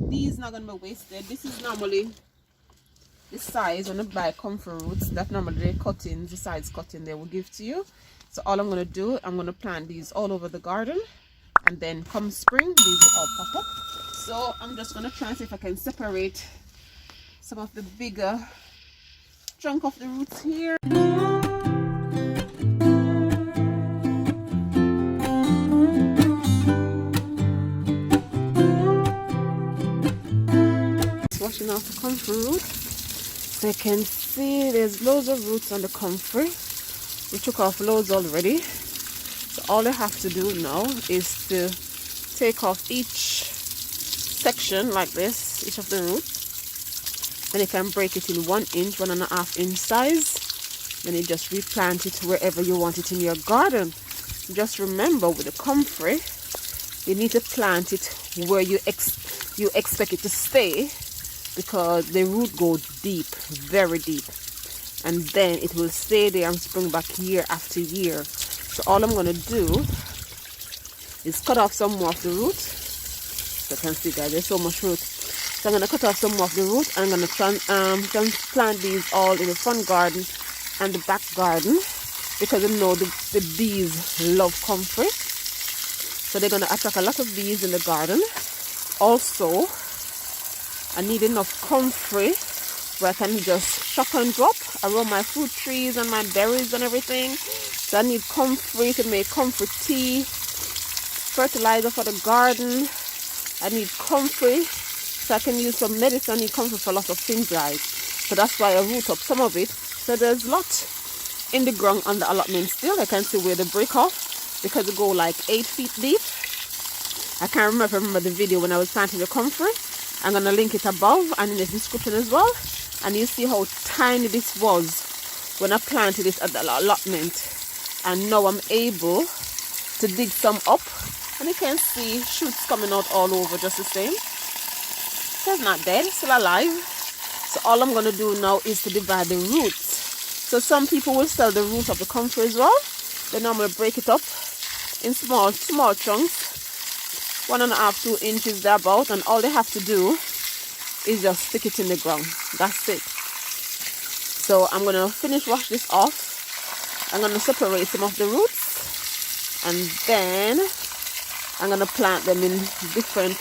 these not gonna be wasted. This is normally the size when you buy comfrey roots that normally they cuttings, the size cutting they will give to you. So all I'm gonna do, I'm gonna plant these all over the garden, and then come spring these will all pop up. So I'm just gonna try and see if I can separate some of the bigger chunk of the roots here. Washing off the comfrey root. So you can see there's loads of roots on the comfrey. We took off loads already. So all you have to do now is to take off each section like this, each of the roots. Then you can break it in 1 inch, 1.5 inch size. Then you just replant it wherever you want it in your garden. Just remember with the comfrey, you need to plant it where you expect it to stay, because the root goes deep, very deep, and then it will stay there and spring back year after year. So all I'm going to do is cut off some more of the root. So you can see, guys, there's so much root. So I'm going to cut off some more of the root, and I'm going to transplant these all in the front garden and the back garden, because you know the bees love comfrey. So they're going to attract a lot of bees in the garden. Also, I need enough comfrey where I can just shock and drop around my fruit trees and my berries and everything. So I need comfrey to make comfrey tea, fertilizer for the garden. I need comfrey so I can use some medicine. I need comfrey for lots of things, guys. So that's why I root up some of it. So there's a lot in the ground on the allotment still. I can see where they break off, because it go like 8 feet deep. I can't remember the video when I was planting the comfrey. I'm going to link it above and in the description as well. And you see how tiny this was when I planted it at the allotment. And now I'm able to dig some up. And you can see shoots coming out all over just the same. So it's not dead, it's still alive. So all I'm going to do now is to divide the roots. So some people will sell the root of the comfrey as well. Then I'm going to break it up in small chunks. 1.5–2 inches thereabout, and all they have to do is just stick it in the ground. That's it. So I'm going to finish wash this off. I'm going to separate some of the roots, and then I'm going to plant them in different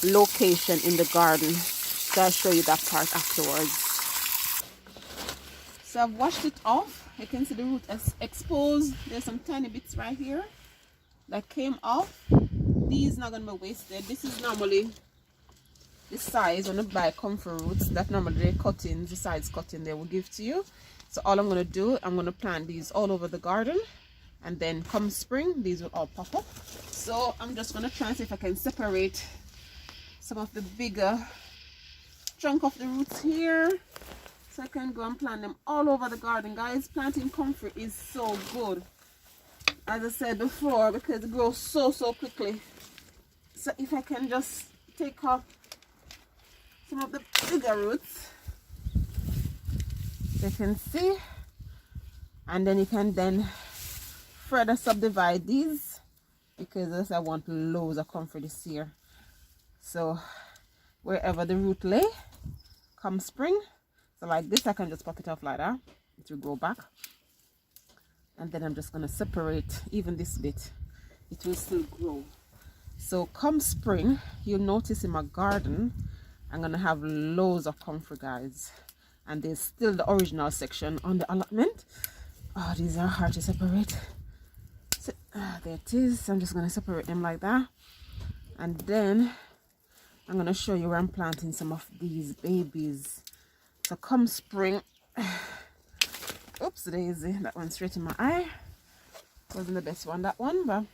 location in the garden. So I'll show you that part afterwards. So I've washed it off. You can see the root is exposed. There's some tiny bits right here that came off. These not gonna be wasted. This is normally the size when you buy comfrey roots that normally they cuttings, the size cutting they will give to you. So all I'm gonna do, I'm gonna plant these all over the garden, and then come spring these will all pop up. So I'm just gonna try and see if I can separate some of the bigger chunk of the roots here, so I can go and plant them all over the garden. Guys, planting comfrey is so good, as I said before, because it grows so quickly. So if I can just take off some of the bigger roots, you can see, and then you can then further subdivide these, because I want loads of comfrey this year. So wherever the root lay, come spring, so like this, I can just pop it off like that, it will go back. And then I'm just going to separate even this bit, it will still grow. So come spring, you'll notice in my garden I'm going to have loads of comfrey, guys. And there's still the original section on the allotment. Oh, these are hard to separate. So, there it is. I'm just going to separate them like that. And then I'm going to show you where I'm planting some of these babies. So come spring, oops daisy, that went straight in my eye. Wasn't the best one, that one, but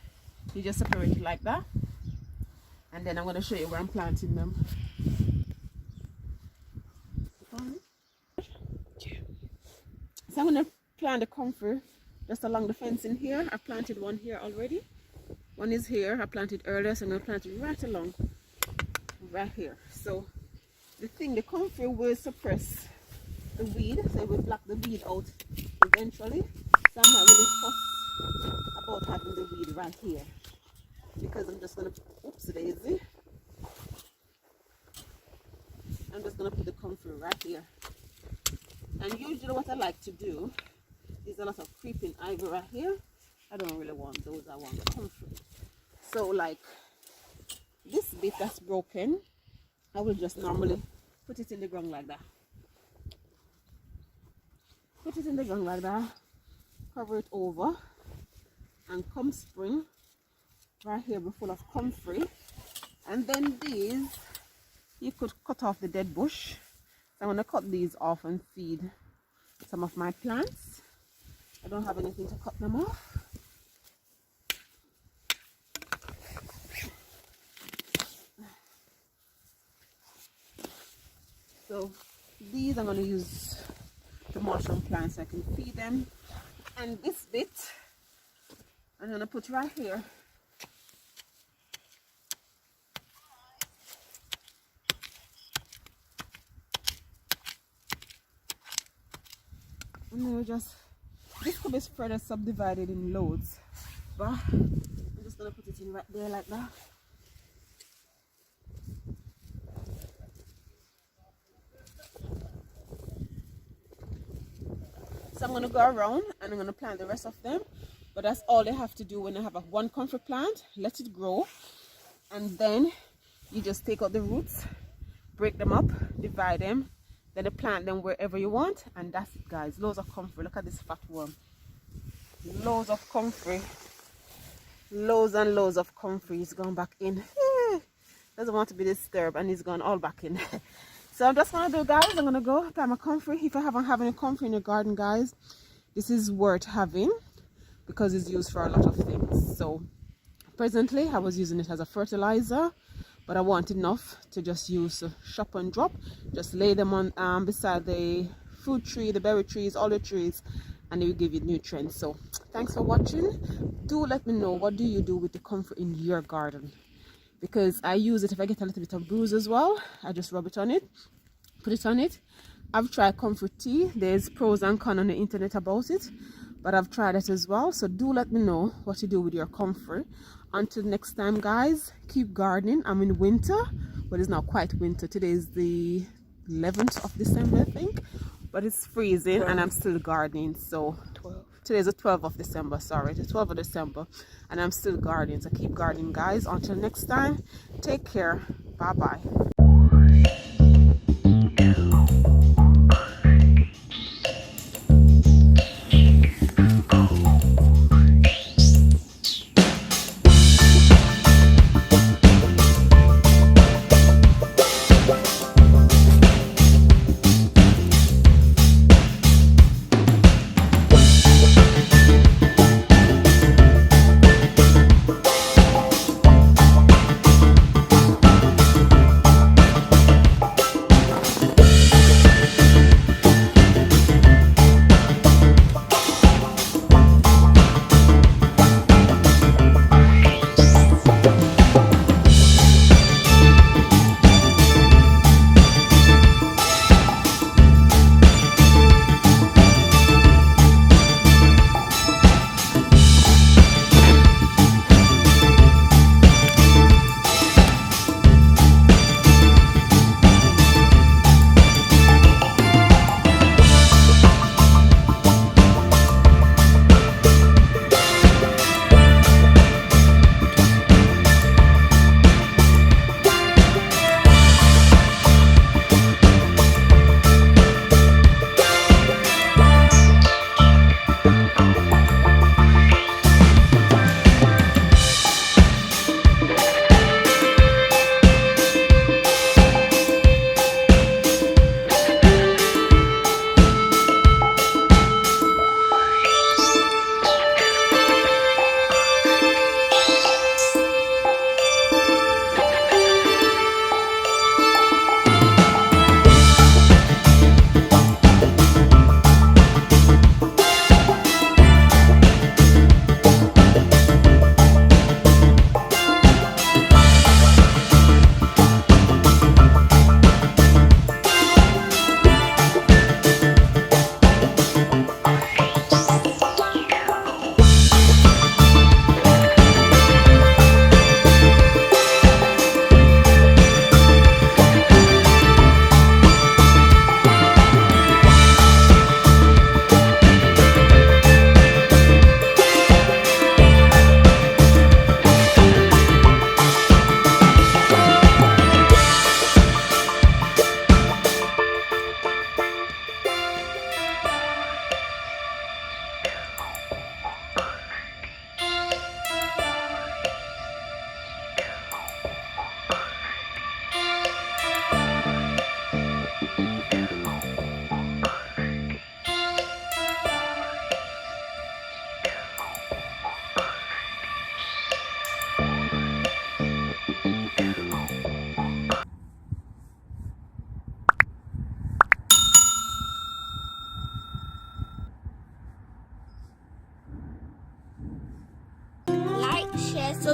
you just separate it like that. And then I'm going to show you where I'm planting them. So I'm going to plant the comfrey just along the fence in here. I planted one here already. One is here, I planted earlier, so I'm going to plant it right along, right here. So the comfrey will suppress the weed, so it will block the weed out eventually. So I'm not really fussed about having the weed right here, because I'm just going to, oops daisy, I'm just gonna put the comfrey right here. And usually what I like to do is a lot of creeping ivy right here. I don't really want those, I want the comfrey. So like this bit that's broken, I will just normally put it in the ground like that. Put it in the ground like that, cover it over, and come spring, right here will be full of comfrey. And then these, you could cut off the dead bush. So I'm going to cut these off and feed some of my plants. I don't have anything to cut them off. So these I'm going to use the mushroom plants so I can feed them. And this bit I'm going to put right here. And then this could be spread or subdivided in loads, but I'm just going to put it in right there like that. So I'm going to go around and I'm going to plant the rest of them, but that's all they have to do when I have one comfrey plant. Let it grow, and then you just take out the roots, break them up, divide them, then you plant them wherever you want, and that's it, guys. Loads of comfrey. Look at this fat worm. Loads of comfrey. Loads and loads of comfrey. He's gone back in. Doesn't want to be disturbed, and he's gone all back in. So I'm just gonna do, guys, I'm gonna go plant my comfrey. If I haven't any comfrey in your garden, guys, this is worth having because it's used for a lot of things. So presently I was using it as a fertilizer, but I want enough to just use shop and drop. Just lay them on beside the fruit tree, the berry trees, all the trees, and they will give you nutrients. So thanks for watching. Do let me know, what do you do with the comfrey in your garden? Because I use it if I get a little bit of bruise as well. I just rub it on it, put it on it. I've tried comfrey tea. There's pros and cons on the internet about it, but I've tried it as well. So do let me know what you do with your comfrey. Until next time, guys, keep gardening. I'm in winter, but it's not quite winter. Today is the 11th of December, I think, but it's freezing 12. And I'm still gardening. So 12. Today is the 12th of December, sorry, the 12th of December, and I'm still gardening. So keep gardening, guys. Until next time, take care. Bye bye.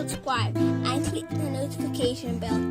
subscribe and click the notification bell.